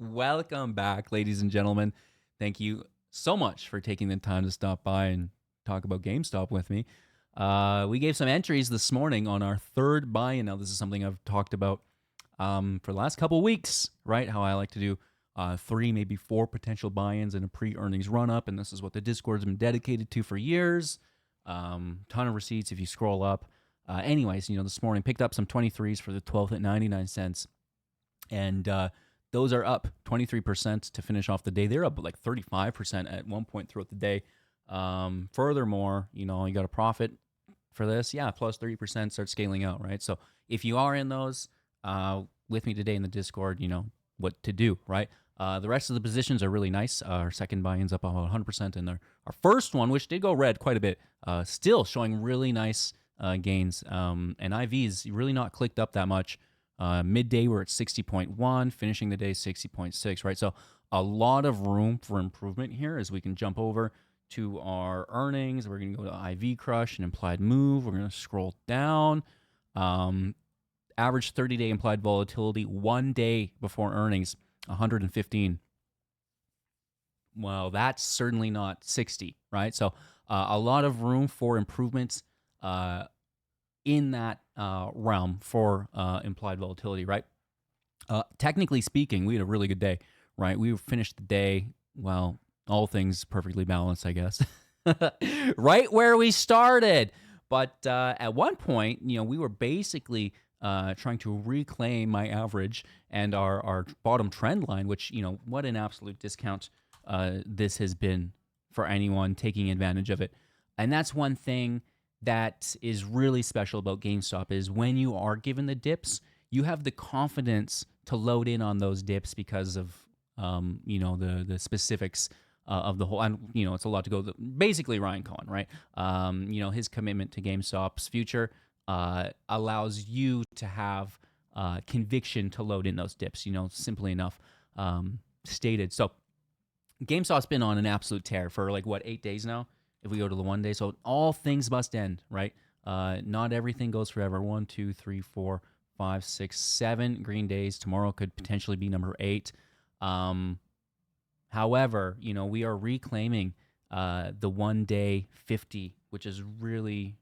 Welcome back, ladies and gentlemen. Thank you so much for taking the time to stop by and talk about GameStop with me. We gave some entries this morning on our third buy-in. Now, this is something I've talked about for the last couple of weeks, right? How I like to do 3, maybe 4 potential buy-ins in a pre-earnings run-up, and this is what the Discord's been dedicated to for years. Ton of receipts if you scroll up. Anyways, this morning picked up some 23s for the 12th at 99 cents, and those are up 23% to finish off the day. They're up like 35% at one point throughout the day. Furthermore, you got a profit for this. Yeah, plus 30%, start scaling out, right? So if you are in those with me today in the Discord, you know what to do, right? The rest of the positions are really nice. Our second buy-in's up about 100%, and our first one, which did go red quite a bit, still showing really nice gains. And IV's really not clicked up that much. Midday, we're at 60.1, finishing the day 60.6, right? So a lot of room for improvement here as we can jump over to our earnings. We're going to go to IV Crush and implied move. We're going to scroll down. Average 30-day implied volatility 1 day before earnings, 115. Well, that's certainly not 60, right? So a lot of room for improvements in that realm for implied volatility, right? Technically speaking, we had a really good day, right? We finished the day, well, all things perfectly balanced, I guess, right where we started. But at one point, we were basically trying to reclaim my average and our bottom trend line, which, what an absolute discount this has been for anyone taking advantage of it. And that's one thing that is really special about GameStop is when you are given the dips, you have the confidence to load in on those dips because of, the specifics of the whole. And, it's a lot to go. Basically, Ryan Cohen, right? His commitment to GameStop's future allows you to have conviction to load in those dips, simply enough stated. So GameStop's been on an absolute tear for 8 days now? If we go to the 1 day. So all things must end, right? Not everything goes forever. 1, 2, 3, 4, 5, 6, 7 green days. Tomorrow could potentially be number 8. However, we are reclaiming the 1 day 50, which is really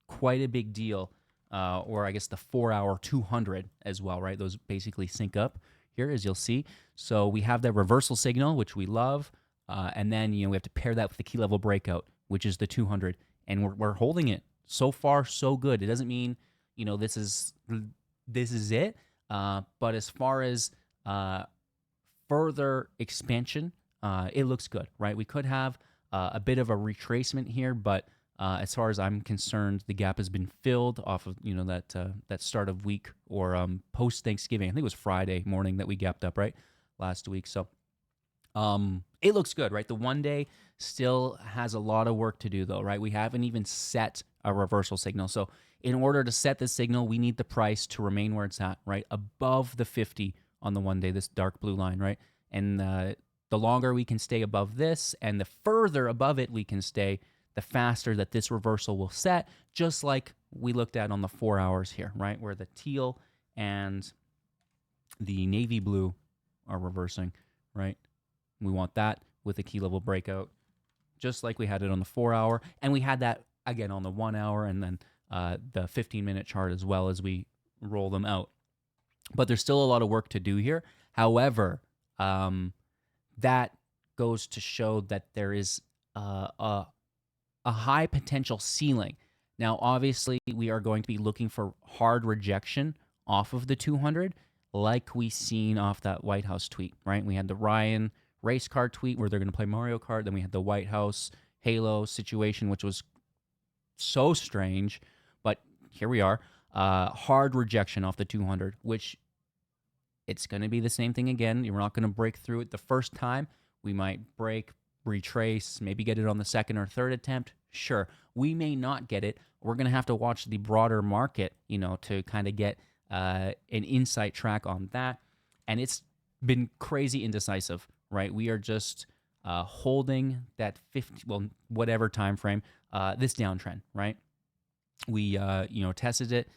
quite a big deal. Or I guess the 4 hour 200 as well, right? Those basically sync up here, as you'll see. So we have that reversal signal, which we love. And then, we have to pair that with the key level breakout, which is the 200, and we're holding it. So far, so good. It doesn't mean, this is it. But as far as further expansion, it looks good, right? We could have a bit of a retracement here, but as far as I'm concerned, the gap has been filled off of that start of week or post Thanksgiving. I think it was Friday morning that we gapped up, right, last week. So it looks good, right? The 1 day still has a lot of work to do, though, right? We haven't even set a reversal signal. So in order to set the signal, we need the price to remain where it's at, right? Above the 50 on the 1 day, this dark blue line, right? And the longer we can stay above this and the further above it we can stay, the faster that this reversal will set, just like we looked at on the 4 hours here, right? Where the teal and the navy blue are reversing, right? We want that with a key level breakout, just like we had it on the 4 hour. And we had that again on the 1 hour and then the 15-minute chart as well as we roll them out. But there's still a lot of work to do here. However, that goes to show that there is a high potential ceiling. Now, obviously, we are going to be looking for hard rejection off of the 200, like we seen off that White House tweet, right? We had the Ryan race car tweet where they're going to play Mario Kart. Then we had the White House Halo situation, which was so strange. But here we are. Hard rejection off the 200, which it's going to be the same thing again. You're not going to break through it the first time. We might break, retrace, maybe get it on the second or third attempt. Sure. We may not get it. We're going to have to watch the broader market, to kind of get an insight track on that. And it's been crazy indecisive, right? We are just holding that 50, whatever time frame, this downtrend, right? We, tested it,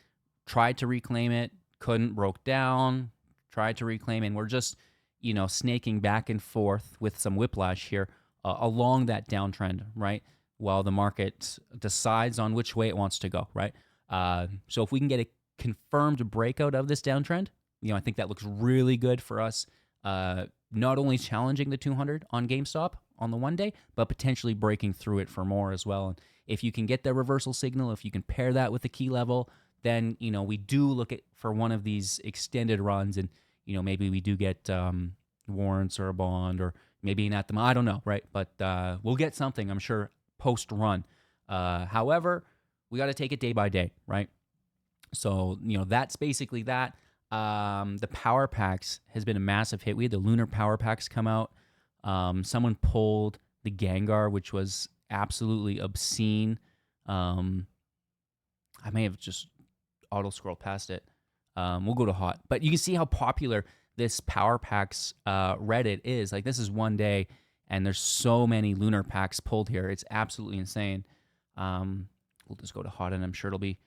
tried to reclaim it, couldn't, broke down, tried to reclaim, and we're just snaking back and forth with some whiplash here along that downtrend, right? While the market decides on which way it wants to go, right? So if we can get a confirmed breakout of this downtrend, I think that looks really good for us. Not only challenging the 200 on GameStop on the 1 day, but potentially breaking through it for more as well. And if you can get the reversal signal, if you can pair that with the key level, then we do look at for one of these extended runs, and maybe we do get warrants or a bond, or maybe an at the I don't know, right? But we'll get something, I'm sure, post run. However, we got to take it day by day, right? So that's basically that. The power packs has been a massive hit. We had the lunar power packs come out. Someone pulled the Gengar, which was absolutely obscene. I may have just auto scrolled past it. We'll go to hot, but you can see how popular this power packs Reddit is. Like, this is 1 day, and there's so many lunar packs pulled here. It's absolutely insane. We'll just go to hot, and I'm sure it'll be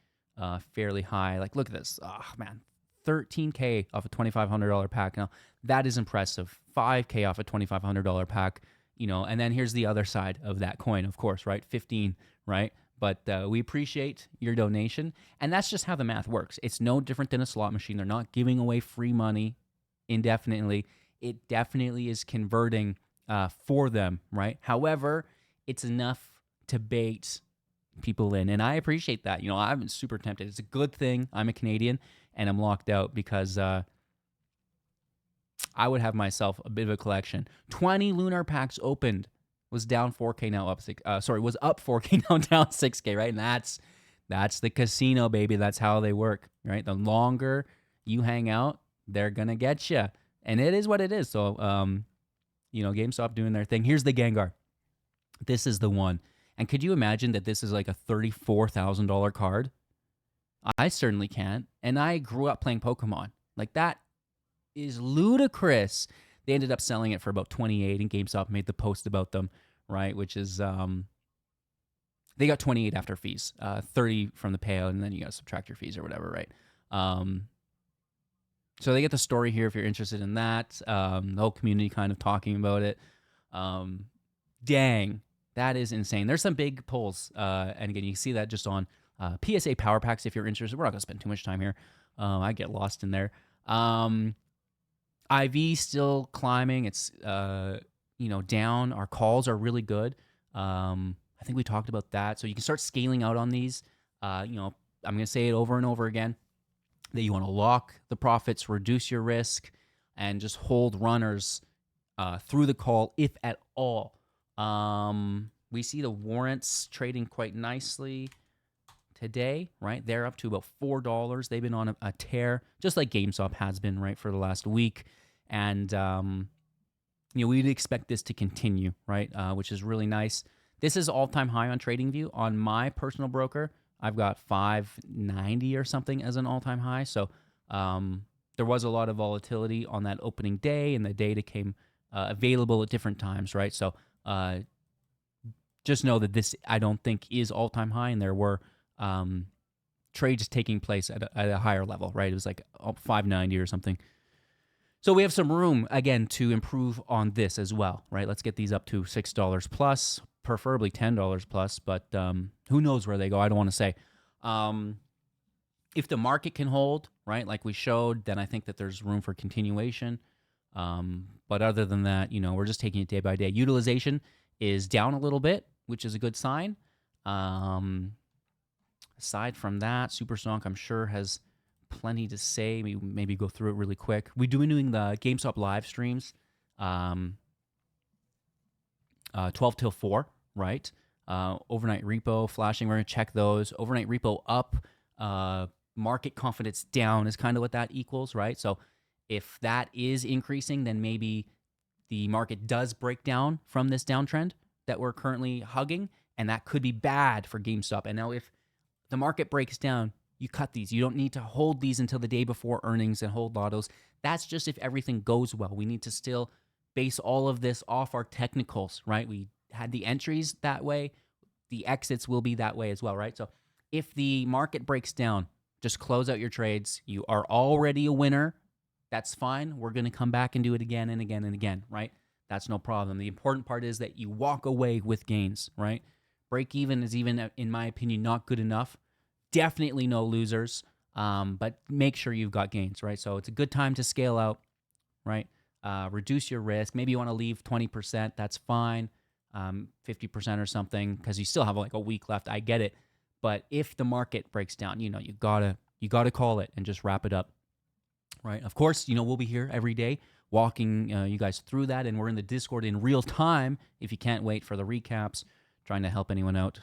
fairly high. Like, look at this. Oh, man. 13K off a $2,500 pack. Now, that is impressive. 5K off a $2,500 pack, and then here's the other side of that coin, of course, right? 15, right? But we appreciate your donation, and that's just how the math works. It's no different than a slot machine. They're not giving away free money indefinitely. It definitely is converting for them, right? However, it's enough to bait people in, and I appreciate that. I'm super tempted. It's a good thing I'm a Canadian and I'm locked out, because I would have myself a bit of a collection. 20 lunar packs opened, was down 4K, now up 6. Was up 4K, now down 6K, right? And that's the casino, baby. That's how they work, right? The longer you hang out, they're gonna get you, and it is what it is. So, GameStop doing their thing. Here's the Gengar. This is the one. And could you imagine that this is like a $34,000 card? I certainly can't. And I grew up playing Pokemon. Like, that is ludicrous. They ended up selling it for about 28, and GameStop made the post about them, right? Which is, they got 28 after fees, 30 from the payout, and then you got to subtract your fees or whatever, right? So they get the story here if you're interested in that. The whole community kind of talking about it. Dang, that is insane. There's some big pulls, and again, you can see that just on PSA Power Packs if you're interested. We're not going to spend too much time here. I get lost in there. IV still climbing. It's down. Our calls are really good. I think we talked about that. So you can start scaling out on these. I'm going to say it over and over again, that you want to lock the profits, reduce your risk, and just hold runners through the call, if at all. We see the warrants trading quite nicely today, right? They're up to about $4. They've been on a tear, just like GameStop has been, right, for the last week. And, we'd expect this to continue, right, which is really nice. This is all-time high on TradingView. On my personal broker, I've got 590 or something as an all-time high. So there was a lot of volatility on that opening day, and the data came available at different times, right? So just know that this, I don't think, is all-time high, and there were trades taking place at a higher level, right? It was like 590 or something. So we have some room, again, to improve on this as well, right? Let's get these up to $6 plus, preferably $10 plus, but who knows where they go? I don't want to say. If the market can hold, right, like we showed, then I think that there's room for continuation. But other than that, we're just taking it day by day. Utilization is down a little bit, which is a good sign. Aside from that, Supersonk, I'm sure, has plenty to say. Maybe go through it really quick. We're doing the GameStop live streams 12 till 4, right? Overnight repo flashing, we're going to check those. Overnight repo up, market confidence down is kind of what that equals, right? So if that is increasing, then maybe the market does break down from this downtrend that we're currently hugging, and that could be bad for GameStop. And now if the market breaks down, you cut these. You don't need to hold these until the day before earnings and hold lottos. That's just if everything goes well. We need to still base all of this off our technicals, right? We had the entries that way. The exits will be that way as well, right? So if the market breaks down, just close out your trades. You are already a winner, that's fine. We're going to come back and do it again and again and again, right? That's no problem. The important part is that you walk away with gains, right? Break even is even, in my opinion, not good enough. Definitely no losers, but make sure you've got gains, right? So it's a good time to scale out, right? Reduce your risk. Maybe you want to leave 20%. That's fine. 50% or something, because you still have like a week left. I get it. But if the market breaks down, you gotta call it and just wrap it up, right? Of course, we'll be here every day walking you guys through that, and we're in the Discord in real time. If you can't wait for the recaps, trying to help anyone out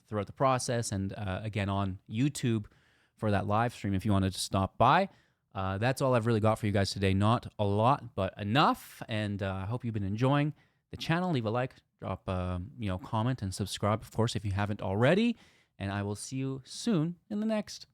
throughout the process, and again on YouTube for that live stream if you wanted to stop by. That's all I've really got for you guys today. Not a lot, but enough. And I hope you've been enjoying the channel. Leave a like, drop comment, and subscribe, of course, if you haven't already. And I will see you soon in the next